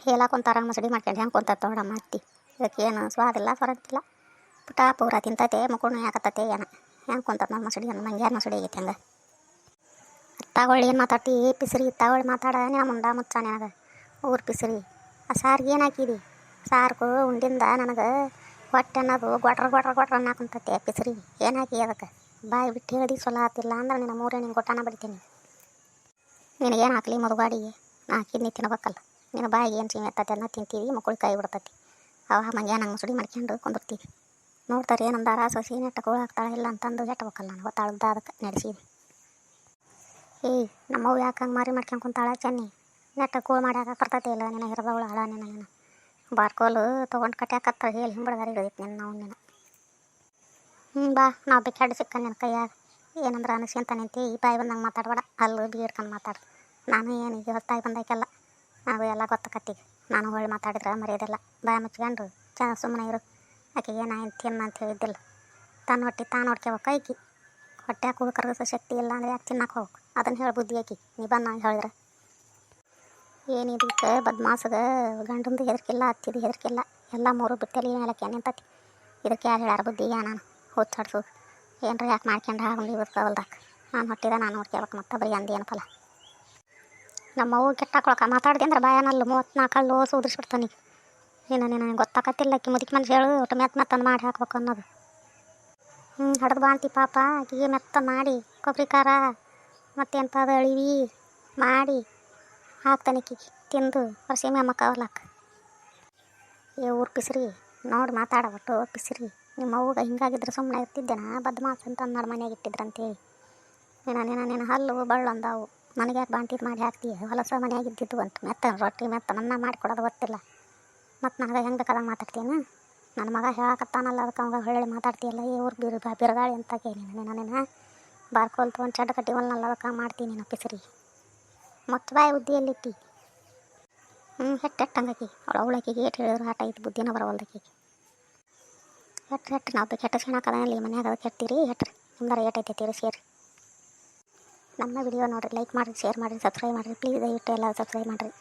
ಹೇಳಕೊಂತಾರ ಮಸಡಿ ಮಾಡ್ಕೊಂಡು ಹೆಂಗೆ ಕುಂತ ತೊಗೊಳಮ್ಮ ಅತ್ತಿ. ಇದಕ್ಕೆ ಏನು ಸ್ವಾದಿಲ್ಲ ಸ್ವರಂತಿಲ್ಲ. ಪುಟ ಪೂರ ತಿಂತತೆ ಮುಕ್ಕುಣು ಯಾಕತ್ತತೆ ಏನ ಹೆಂಗೆ ಕುಂತತ್ ನೋಡಿ ಮಸಡಿ ಅನ್ನ ನಂಗೆ ಯಾರು ಮಸಡಿ ಆಗೈತೆ ಹಂಗೆ. ತಗೊಳ್ಳಿ ಏನು ಮಾತಾಡ್ತಿ ಪಿಸ್ರಿ ತಗೊಳ್ಳಿ ಮಾತಾಡ ನಿನ್ನ ಮುಂಡ ಮುಚ್ಚ ನನಗೆ ಊರು ಪಿಸ್ರಿ. ಆ ಸಾರಿಗೆ ಏನು ಹಾಕಿದಿ ಸಾರ್ಕು ಉಂಡಿಂದ ನನಗೆ ಹೊಟ್ಟೆ ಅನ್ನೋದು ಗೊಟ್ರ ಅನ್ನಕುಂತತೆ ಪಿಸ್ರಿ. ಏನು ಹಾಕಿ ಅದಕ್ಕೆ ಬಾಯಿ ಬಿಟ್ಟು ಹೇಳಿ ಸೊಲ ಆತಿಲ್ಲ ಅಂದ್ರೆ ನಿನ್ನ ಮೂರೇ ನಿನ್ನ ಗೊಟ್ಟನ ಬಡಿತೀನಿ. ನಿನಗೇನು ಹಾಕ್ಲಿ ಮದುಗಾಡಿಗೆ ನಾ ಹಾಕಿದ್ನಿ ತಿನ್ಬೇಕಲ್ಲ. ನಿನ್ನ ಬಾಯಿಗೆ ಏನು ಸೀಮೆ ಎತ್ತತೆ ಅನ್ನೋ ತಿಂತೀವಿ ಮಕ್ಕಳು ಕೈ ಬಿಡ್ತತಿ. ಅವ ಮಂಗ್ಯ ನಂಗೆ ಮುಸುಡಿ ಮಾಡ್ಕೊಂಡು ಕುಂದಿರ್ತೀವಿ. ನೋಡ್ತಾರೆ ಏನಂದಾರ ಸೊಸಿ ನೆಟ್ಟ ಕೂಳು ಹಾಕ್ತಾಳೆ ಇಲ್ಲ ಅಂತಂದು ಎಟ್ಟಬೇಕಲ್ಲ ನಾನು ಗೊತ್ತಾಳ್ದ ಅದಕ್ಕೆ ನಡೆಸಿದ್ವಿ. ನಮ್ಮವು ಯಾಕೆ ಹಂಗೆ ಮಾರಿ ಮಾಡ್ಕೊಂಡು ಕುಂತಾಳ ಚೆನ್ನಿ ನೆಟ್ಟ ಕೂಳು ಮಾಡ್ಯಾಕ ಬರ್ತೈತೆ ಇಲ್ಲ ನಿನ್ನ ಹಿರದವಳು ಹಳ ನಿನ್ನ ಬಾರ್ಕೋಲು ತೊಗೊಂಡು ಕಟ್ಯಾಕತ್ತ ಹೇಳಿ ಹಿಂಬಡ್ದಾರ ಹಿಡಿದೈತಿ ನಿನ್ನ ನಾವು ನಿನ್ನ. ಬಾ ನಾವು ಬೇಕಾಡು ಸಿಕ್ಕ ನಿನ್ನ ಕೈಯಾಗ ಏನಂದ್ರೆ ಅನಿಸ್ಕೊಂತ ನಿಂತಿ ಈ ಬಾಯಿ ಬಂದಂಗೆ ಮಾತಾಡ್ಬೇಡ ಅಲ್ಲಿ ಬೀರ್ಕೊಂಡು ಮಾತಾಡು. ನಾನು ಏನಿಗೆ ಹೊತ್ತಾಗಿ ಬಂದಾಕೆಲ್ಲ ನಾವು ಎಲ್ಲ ಗೊತ್ತಕತ್ತೀವಿ. ನಾನು ಹೊಳ್ಳಿ ಮಾತಾಡಿದ್ರೆ ಮರ್ಯಾದಿಲ್ಲ ಬಾಯಿ ಮುಚ್ಕೊಂಡು ಸುಮ್ಮನೆ ಇರು. ಆಕೆಗೆ ಏನಾಯ್ತು ತಿನ್ನ ಅಂತ ಹೇಳಿದ್ದಿಲ್ಲ. ತಾನು ಹೊಟ್ಟೆ ತಾನು ನೋಡ್ಕೋಬೇಕು ಐಕಿ ಹೊಟ್ಟೆ ಕೂಳು ಕರಗಿಸೋ ಶಕ್ತಿ ಇಲ್ಲ ಅಂದರೆ ಯಾಕೆ ತಿನ್ನಕ್ಕೆ ಹೋಗ್ಬೇಕು ಅದನ್ನು ಹೇಳಿ ಬುದ್ಧಿ ಆಕಿ ನೀ ಬಂದು ಹೇಳಿದ್ರೆ. ಏನಿದಕ್ಕೆ ಬದ್ಮಾಸಗೆ ಗಂಡಂದು ಹೆದರ್ಕಿಲ್ಲ ಹತ್ತಿದ್ದು ಹೆದರ್ಕಿಲ್ಲ ಎಲ್ಲ ಮೂರು ಬಿಟ್ಟಲ್ಲಿ ಮೇಲಕ್ಕೆ ನಿಂತತಿ. ಇದಕ್ಕೆ ಯಾರು ಹೇಳ್ಯಾರ ಬುದ್ಧಿಗೆ ನಾನು ಹುಚ್ಚಾಡ್ಸು ಏನರ ಯಾಕೆ ಮಾಡ್ಕೊಂಡು ಆಗಲಿ ಇವತ್ತವಲ್ದಾಕ ನಾನು ಹೊಟ್ಟಿದ ನಾನು ನೋಡ್ಕೋಬೇಕು ಮತ್ತೆ ಬರೀ ಅಂದು ಏನು ಫಲ. ನಮ್ಮವು ಕೆಟ್ಟಾಕೊಳಕ ಮಾತಾಡ್ದೆ ಅಂದ್ರೆ ಬಾಯನಲ್ಲ 34 ಲೋಸು ಉದುರಿಸ್ಬಿಡ್ತಾನೆ. ನೀನು ಗೊತ್ತಾಕತ್ತಿಲ್ಲ ಆಕಿ ಮುದುಕಿ ಮನುಷ್ಯ ಹೇಳು ಒಟ್ಟು ಮೆತ್ತಂದು ಮಾಡಿ ಹಾಕ್ಬೇಕು ಅನ್ನೋದು. ಹಡ್ದು ಬಾಂತಿ ಪಾಪ ಆಕಿಗೆ ಮೆತ್ತ ಮಾಡಿ ಕೊಬ್ಬರಿ ಖಾರ ಮತ್ತೆಂಥದ್ದು ಅಳಿವಿ ಮಾಡಿ ಹಾಕ್ತಾನೆ ಆಕಿಗೆ ತಿಂದು ಹೊರಸೀಮೆ ಮಕ್ಕವಲಾಕ. ಊರು ಪಿಸ್ರಿ ನೋಡಿ ಮಾತಾಡಬಿಟ್ಟು ಪಿಸ್ರಿ. ನಿಮ್ಮ ಅವ್ಗೆ ಹಿಂಗಾಗಿದ್ರೆ ಸುಮ್ಮನೆ ಇರ್ತಿದ್ದೇನಾ ಬದ್ಮಾಸ್ ಅಂತ ಅನ್ನೋರು ಮನೆಯಾಗ ಇಟ್ಟಿದ್ರಂತೇಳಿ. ನಿನ್ನ ಹಲ್ಲು ಬಳ್ಳು ಅಂದಾವು ನನಗೆ ಯಾಕೆ ಬಾಂಟಿದ್ದು ಮಾಡಿ ಹಾಕ್ತೀಯ ಹೊಲಸ ಮನೆಯಾಗಿದ್ದಿದ್ದು ಅಂತ ಮೆತ್ತ ರೊಟ್ಟಿ ಮೆತ್ತ ನನ್ನ ಮಾಡಿಕೊಡೋದು ಗೊತ್ತಿಲ್ಲ. ಮತ್ತು ನನಗೆ ಹೆಂಗೆ ಬೇಕಾದಂಗೆ ಮಾತಾಡ್ತೀನ ನನ್ನ ಮಗ ಹೇಳಕತ್ತಾನಲ್ಲ ಅದಕ್ಕೆ ಅವಾಗ ಹೊಳ್ಳಿ ಮಾತಾಡ್ತೀಯಲ್ಲ ಊರು ಬಿರುಗಾಳಿ ಅಂತ ಕೇಳಿ ನಿನ್ನ ಬಾರ್ಕೋಲ್ ತೊಗೊಂಡು ಚಡ್ಡ ಕಟ್ಟಿ ಹೊಲ್ನಲ್ಲ ಅದಕ್ಕೆ ಮಾಡ್ತೀನಿ ನಾನು ಪಿಸ್ರಿ. ಮತ್ತು ಬಾಯಿ ಬುದ್ಧಿಯಲ್ಲಿಟ್ಟಿ ಹೆಟ್ಟಂಗಾಕಿ ಅವಳಾಕಿಗೆ ಏಟು ಹೇಳಿದ್ರು ಆಟ ಐತಿ ಬುದ್ಧಿನ ಬರವಲ್ದಾಕಿಗೆ. ಹೆಟ್ರಿ ನಾವು ಬೇಕು ಹೆಟ್ಟ ಸೀಣಾಕದಲ್ಲಿ ಮನ್ಯಾಗ ಅದಕ್ಕೆ ಹೆಟ್ತೀರಿ ಹೆಟ್ರಿ ನಿಮ್ದಾರ ಏಟೈತಿ ಸೇರಿ. ನಮ್ಮ ವಿಡಿಯೋ ನೋಡಿರಿ ಲೈಕ್ ಮಾಡಿರಿ ಶೇರ್ ಮಾಡಿರಿ ಸಬ್ಸ್ಕ್ರೈಬ್ ಮಾಡಿರಿ ಪ್ಲೀಸ್ ದಯವಿಟ್ಟು ಎಲ್ಲ ಸಬ್ಸ್ಕ್ರೈಬ್ ಮಾಡಿರಿ.